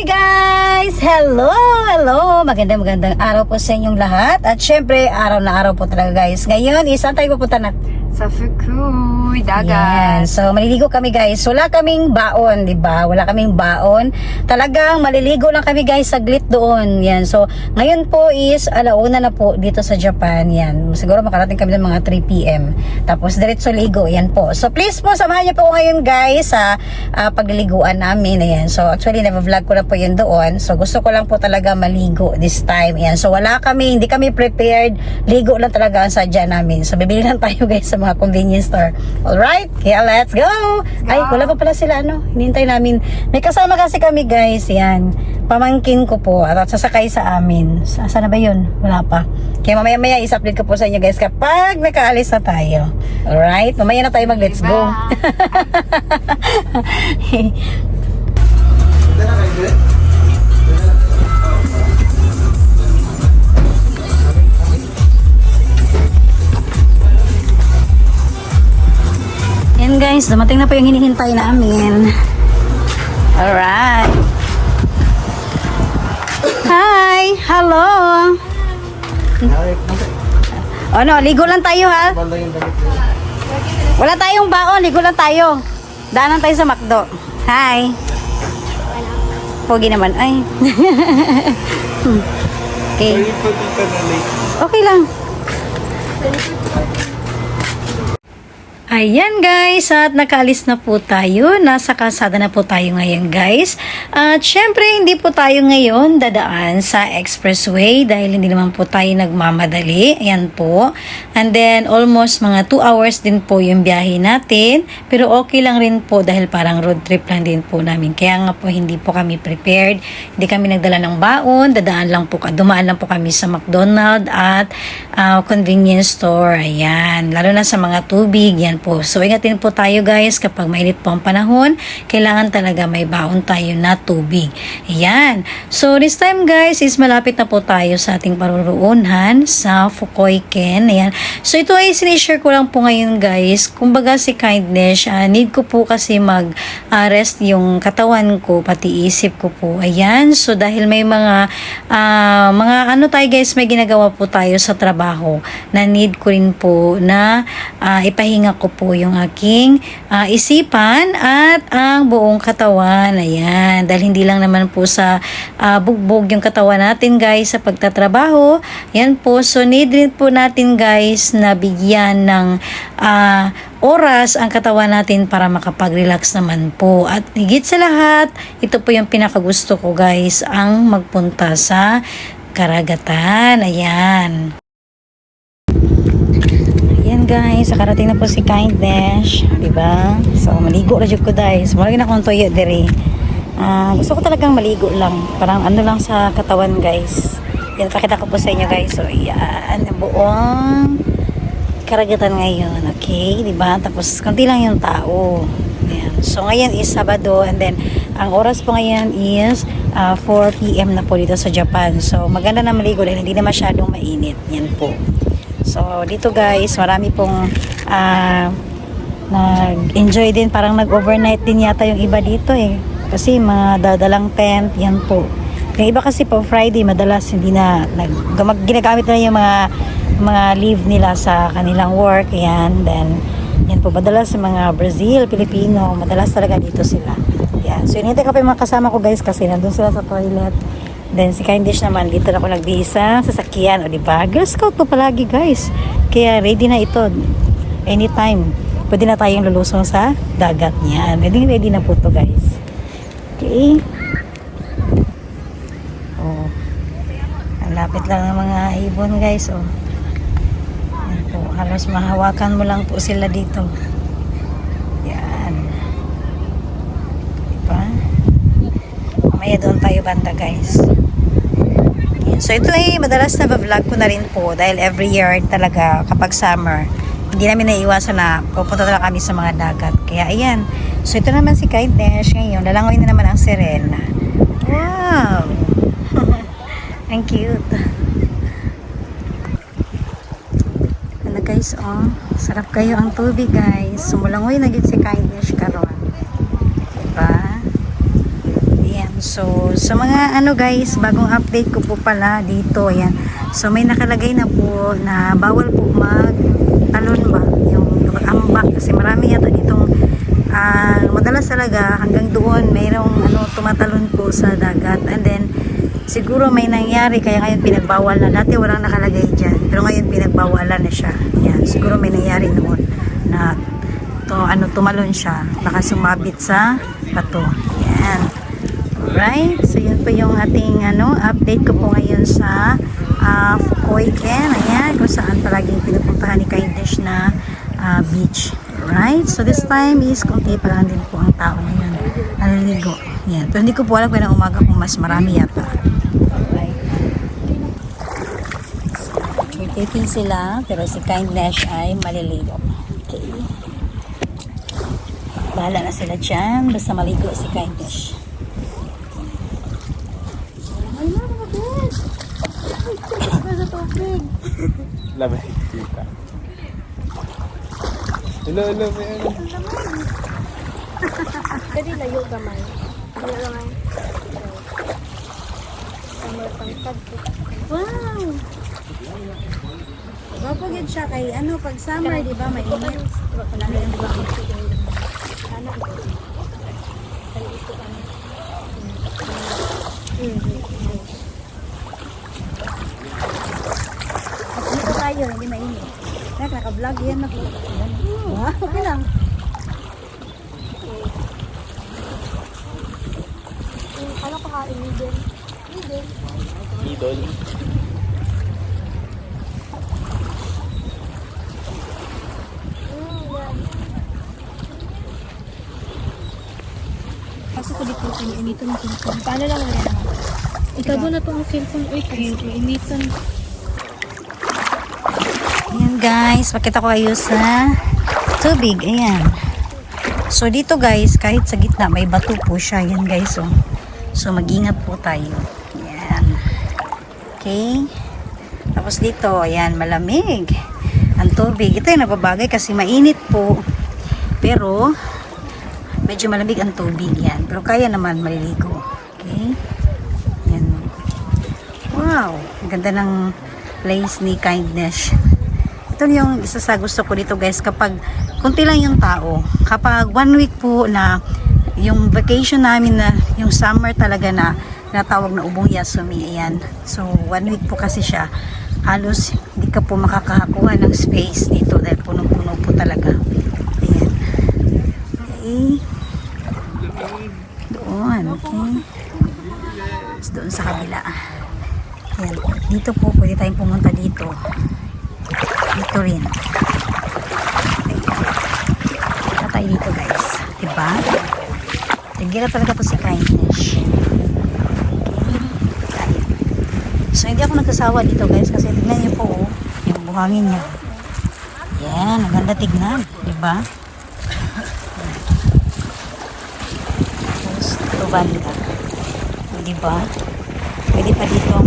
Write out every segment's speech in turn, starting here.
Hi guys! Hello! Hello! Magandang araw po sa inyong lahat. At syempre, araw na araw po talaga guys. Ngayon, saan tayo pupunta na? Sa Fukui, dagat. Yan. So, maliligo kami guys. Wala kaming baon, di ba? Wala kaming baon. Talagang maliligo lang kami guys saglit doon. Yan. So, ngayon po is alauna na po dito sa Japan. Yan. Siguro makarating kami ng mga 3 p.m. Tapos, diretso ligo. Yan po. So, please po, samahan niyo po ngayon guys sa pagliliguan namin. Ayan. So, actually, na-vlog ko na po yun doon. So, gusto ko lang po talaga maligo this time. Yan. So, hindi kami prepared. Ligo lang talaga ang sadya namin. So, bibili lang tayo guys sa mga convenience store. Alright? Kaya let's go! Ay, wala pa pala sila, hinintay namin. May kasama kasi kami, guys. Yan. Pamangkin ko po. At sasakay sa amin. Saan na ba yun? Wala pa. Kaya mamaya-maya is-update ko po sa inyo, guys, kapag nakaalis na tayo. Alright? Mamaya na tayo mag-let's go. Yan guys, dumating na po yung hinihintay namin. Alright. Hi! Hello! Ano, ligo lang tayo ha? Wala tayong baon, ligo lang tayo. Daanan tayo sa McDo. Hi! Pogi naman, ay. Okay. Okay lang. Ayan guys, at nakaalis na po tayo. Nasa kalsada na po tayo ngayon guys. At syempre hindi po tayo ngayon dadaan sa expressway dahil hindi naman po tayo nagmamadali. Ayan po. And then almost mga 2 hours din po yung biyahe natin. Pero okay lang rin po dahil parang road trip lang din po namin. Kaya nga po hindi po kami prepared. Hindi kami nagdala ng baon. Dumaan lang po kami sa McDonald's at convenience store. Ayan. Lalo na sa mga tubig. Yan po. So, ingatin po tayo guys kapag mainit po ang panahon, kailangan talaga may baon tayo na tubig. Ayan. So, this time guys is malapit na po tayo sa ating paruroonan sa Fukui Ken. Ayan. So, ito ay sinishare ko lang po ngayon guys. Kumbaga si Kindness, need ko po kasi mag-rest yung katawan ko, pati isip ko po. Ayan. So, dahil may mga ano tayo guys, may ginagawa po tayo sa trabaho na need ko rin po na ipahinga ko po yung aking isipan at ang buong katawan. Ayan. Dahil hindi lang naman po sa bugbog yung katawan natin guys sa pagtatrabaho. Yan po. So need rin po natin guys na bigyan ng oras ang katawan natin para makapag-relax naman po. At higit sa lahat, ito po yung pinakagusto ko guys, ang magpunta sa karagatan. Ayan. Ayan guys, nakarating na po si Kindness, diba? So, maligo na ko guys. Malagi na akong toyo diri. Gusto ko talagang maligo lang. Parang ano lang sa katawan guys. Yan, pakita ko po sa inyo guys. So, yan, buong karagatan ngayon. Okay, diba? Tapos, konti lang yung tao. Ayan. So, ngayon is Sabado. And then, ang oras po ngayon is 4 p.m. na po dito sa Japan. So, maganda na maligo dahil hindi na masyadong mainit. Yan po. So, dito guys, marami pong nag-enjoy din. Parang nag-overnight din yata yung iba dito eh. Kasi mga dadalang tent, yan po. Yung iba kasi po Friday, madalas hindi na ginagamit na yung mga leave nila sa kanilang work. Yan, then yan po, madalas sa mga Brazil, Pilipino, madalas talaga dito sila. Yan. So, inintay ko pa yung mga kasama ko guys kasi nandun sila sa toilet. Then si Kindness naman, dito na ako nagbihisa sa sasakyan. O diba? Girl Scout po palagi guys. Kaya ready na ito. Anytime. Pwede na tayong lulusong sa dagat niyan. Ready na po to guys. Okay. Oh. Ang lapit lang ng mga ibon guys. Oh. Yan po. Halos mahawakan mo lang po sila dito. Yan. Diba? Mamaya doon tayo banda guys. So ito ay madalas na vlog ko na rin po dahil every year talaga kapag summer hindi namin naiiwasan na pupunta talaga kami sa mga dagat. Kaya ayan. So ito naman si Kindness ngayon. Lalangoy na naman ang sirena. Wow! Ang cute. Ano guys, oh. Sarap kayo ang tubig guys. Sumulangoy na yun si Kindness karon. Diba? Ayan. So, sa mga ano guys, bagong update ko po pala dito, ayan. So, may nakalagay na po na bawal po mag-talon ba, yung ambak, kasi marami yata ditong madalas talaga hanggang doon mayroong tumatalon po sa dagat, and then siguro may nangyari kaya ngayon pinagbawal na. Dati walang nakalagay dyan, pero ngayon pinagbawalan na siya. Ayan, siguro may nangyari noon na tumalon siya, baka sumabit sa bato. Ayan. Alright, so yun po yung ating update ko po ngayon sa Phuoc-Ken. Ayan, kung saan palaging pinupuntahan ni Kindness na beach. Alright, so this time is konti pa lang din po ang tao ngayon naliligo. Ayan, pero hindi ko po alam kung ng umaga kung mas marami yata. Alright, we're taking sila, pero si Kindness ay maliligo. Okay, bahala na sila dyan, basta maligo si Kindness. Lamay kita. Hello, may ano. Dali layo gamay. Layo gamay. Kamay pangtag. Wow! Wapo yun siya kay pag summer, di ba, mainit. Wala na yung buwan. Anak ko. Ay, ito ano. Dito tayo, hindi mainit. Naka-vlog yan na po. Okay lang. Ano pa kain ni Ben? Idol. Kasi ko dito sa initon ng cellphone. Paano lang wala naman? Ikaw doon na to ang cellphone. Uy, cute. Initon. Ayan guys, makita ko kayo sa tubig. Ayan. So dito guys, kahit sa gitna may bato po siya. Ayan guys, oh. So mag-ingat po tayo. Ayan. Okay. Tapos dito, ayan, malamig ang tubig. Ito yung nababagay kasi mainit po. Pero medyo malamig ang tubig yan. Pero kaya naman maliligo. Okay. Ayan. Wow. Ang ganda ng place ni Kindness. Ito yung isa sa gusto ko dito guys, kapag kunti lang yung tao, kapag 1 week po na yung vacation namin, na yung summer talaga na natawag na Ubong Yasumi, ayan. So 1 week po kasi siya, halos hindi ka po makakakuha ng space dito dahil punong-puno po talaga. Ayan. Okay. Doon, okay. Doon sa kabila. Ayan. Dito po pwede tayong pumunta dito. Dito rin. Punta tayo dito guys, diba? Tigila talaga to si Kindness. Okay. So hindi ako nagsasawa dito guys, kasi tignan niyo po, oh, yung buhangin niya. Yan, ang ganda tignan, diba? Tapos ito banda, diba? Pwede pa dito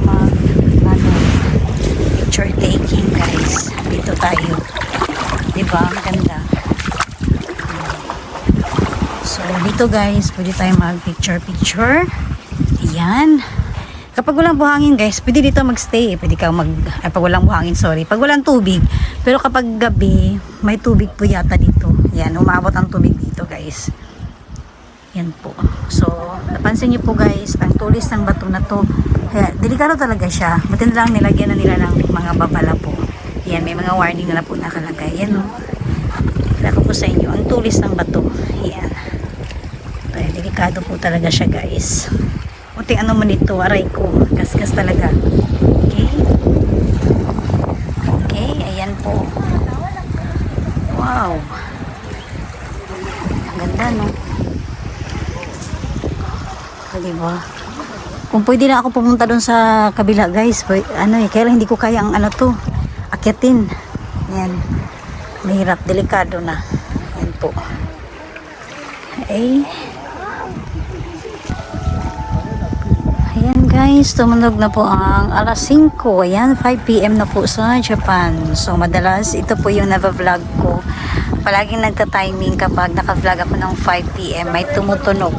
picture taking guys. Dito tayo, diba? Ang ganda. So dito guys, pwede tayo mag picture. Ayan. Kapag walang buhangin guys, pwede dito magstay. Pwede kang pag walang buhangin, sorry, pag walang tubig. Pero kapag gabi, may tubig po yata dito. Ayan, umabot ang tubig dito guys. Yan po. So napansin niyo po guys, ang tulis ng bato na to, kaya delikado talaga siya. Buti na lang nilagyan na nila ng mga babala po. Yan, may mga warning na po nakalagay. Yan, oh. Kaya ko po sa inyo, ang tulis ng bato. Yan. Kaya delikado po talaga siya guys. Buti ano man ito, aray ko. Kaskas talaga. Okay. Okay, ayan po. Wow. Ang ganda, no? Diba? Kung pwede na ako pumunta doon sa kabila guys, kaya lang hindi ko kaya ang akyatin. Yan. Mahirap, delikado na. Yan po. Okay. Ayan guys, tumunog na po ang alas 5. Ayan, 5 PM na po sa Japan. So madalas, ito po yung nava-vlog ko. Palaging nagta-timing kapag naka-vlog ako ng 5 PM, may tumutunog.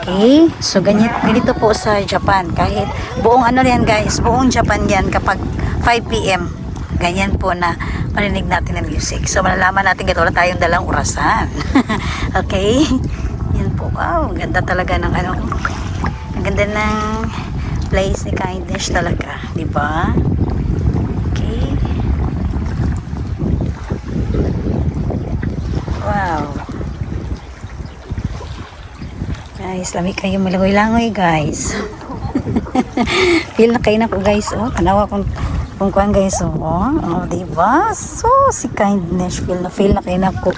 Okay? So, ganito po sa Japan. Kahit buong ano yan guys, buong Japan yan kapag 5 p.m. Ganyan po na marinig natin ng music. So, malalaman natin kaya wala tayong dalang orasan. Okay? Yan po. Wow, ganda talaga ng ano. Ang ganda ng place ni Kindness talaga. Diba? Okay. Wow. Guys, lamig kayo malangoy-langoy guys. Feel na kayo na po guys. Oh, tanawa kung kuan guys. Oh, diba? So, si Kindness. Feel na kayo na po.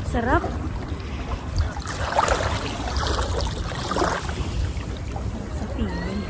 Sarap. Sa feeling.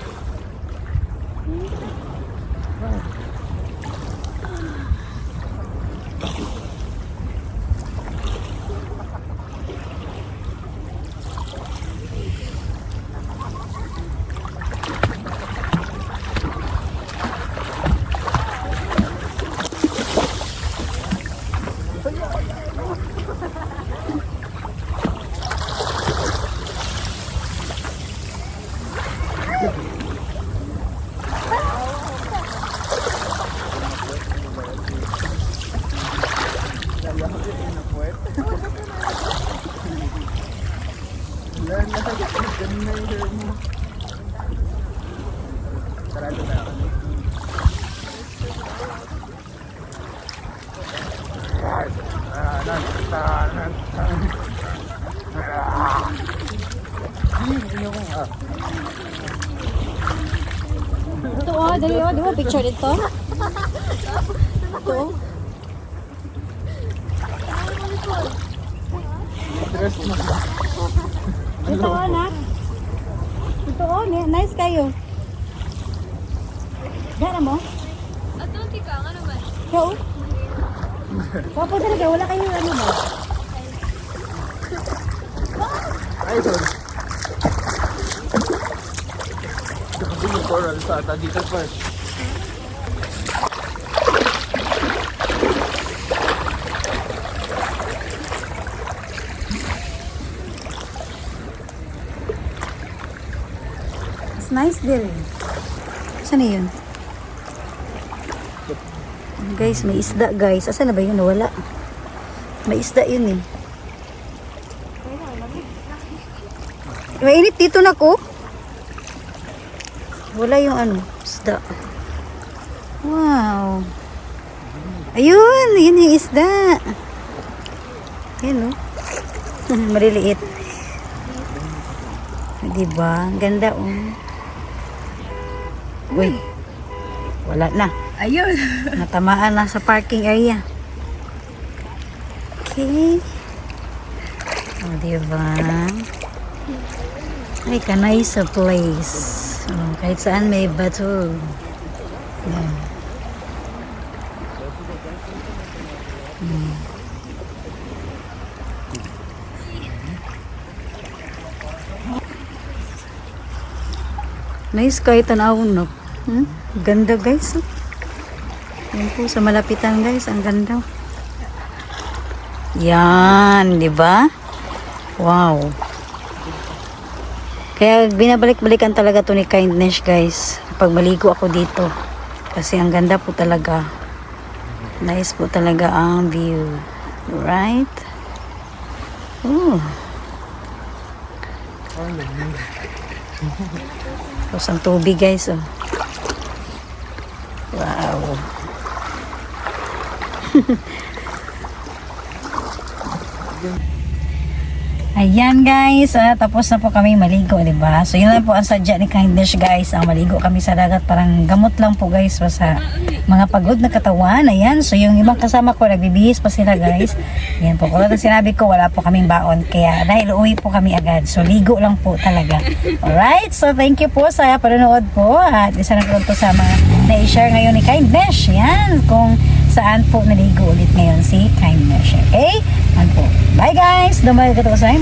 Ito dali di mo picture dito. Ito. Ito anak. Ito nice kayo. Gana mo? Ato, tika, nga naman. Ikaw? Papa talaga, wala kayo ano ba? Ay, doon. Yung coral sa ata dito first. It's nice there. Saan na yun? Guys, may isda guys. Asan na ba yun? Wala. May isda yun eh. Mainit dito na ko. Wala yung ano, isda. Wow. Ayun, yun yung isda. Ayun oh. Mariliit. Diba? Ganda oh. Uy. Wala na. Ayun. Natamaan na sa parking area. Okay. O, diba? Ay, kanay sa place. Kahit saan may bato. Yan. Nice kahit tanawon no. Ganda guys. Yan po sa malapitan guys, ang ganda. Yan, di ba? Wow. Kaya binabalik-balikan talaga to ni Kindness guys. Pag maligo ako dito. Kasi ang ganda po talaga. Nice po talaga ang view. Right? Ooh. Tapos ang tubig guys oh. Wow. Ayan guys, tapos na po kami maligo, di ba? So yun lang po ang sadya ni Kindness guys, ang maligo kami sa dagat, parang gamot lang po guys sa mga pagod na katawan. Ayan, so yung ibang kasama ko nagbibihis pa sila guys. Ayan po, kung sinabi ko wala po kaming baon, kaya dahil uwi po kami agad, so ligo lang po talaga. Alright, so thank you po sa panonood po at isa na po sa mga na-share ngayon ni Kindness. Yan, kung saan po naligo ulit ngayon si Kindness. Okay? Yan po. Bye guys! Dumay ka to sa